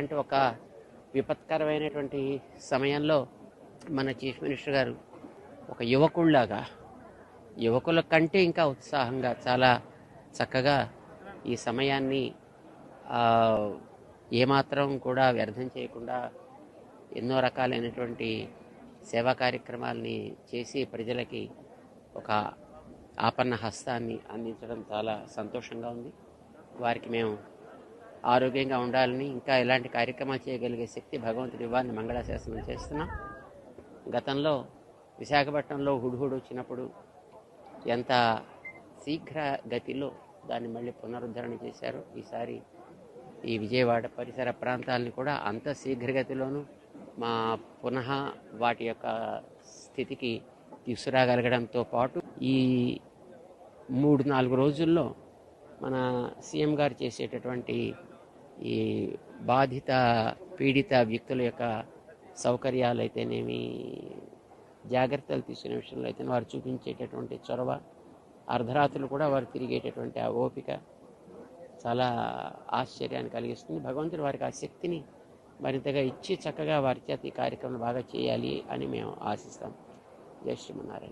ఇలాంటి ఒక విపత్కరమైనటువంటి సమయంలో మన చీఫ్ మినిస్టర్ గారు ఒక యువకుల్లాగా, యువకుల కంటే ఇంకా ఉత్సాహంగా చాలా చక్కగా ఈ సమయాన్ని ఏమాత్రం కూడా వ్యర్థం చేయకుండా ఎన్నో రకాలైనటువంటి సేవా కార్యక్రమాలని చేసి ప్రజలకి ఒక ఆపన్న హస్తాన్ని అందించడం చాలా సంతోషంగా ఉంది. వారికి మేము ఆరోగ్యంగా ఉండాలని, ఇంకా ఇలాంటి కార్యక్రమాలు చేయగలిగే శక్తి భగవంతుడి ఇవ్వాలని మంగళాశాసనం చేస్తున్నాం. గతంలో విశాఖపట్నంలో హుడ్హుడ్ వచ్చినప్పుడు ఎంత శీఘ్ర గతిలో దాన్ని మళ్ళీ పునరుద్ధరణ చేశారు. ఈసారి ఈ విజయవాడ పరిసర ప్రాంతాలని కూడా అంత శీఘ్రగతిలోనూ పునః వాటి యొక్క స్థితికి తీసుకురాగలగడంతో పాటు ఈ 3-4 రోజుల్లో మన సీఎం గారు చేసేటటువంటి ఈ బాధిత పీడిత వ్యక్తుల యొక్క సౌకర్యాలు అయితేనేమి, జాగ్రత్తలు తీసుకునే విషయంలో అయితే వారు చూపించేటటువంటి చొరవ, అర్ధరాత్రులు కూడా వారు తిరిగేటటువంటి ఆ ఓపిక చాలా ఆశ్చర్యాన్ని కలిగిస్తుంది. భగవంతుడు వారికి ఆ శక్తిని మరింతగా ఇచ్చి చక్కగా వారి చేత ఈ కార్యక్రమం బాగా చేయాలి అని మేము ఆశిస్తాం. జై శ్రీమన్నారాయణ.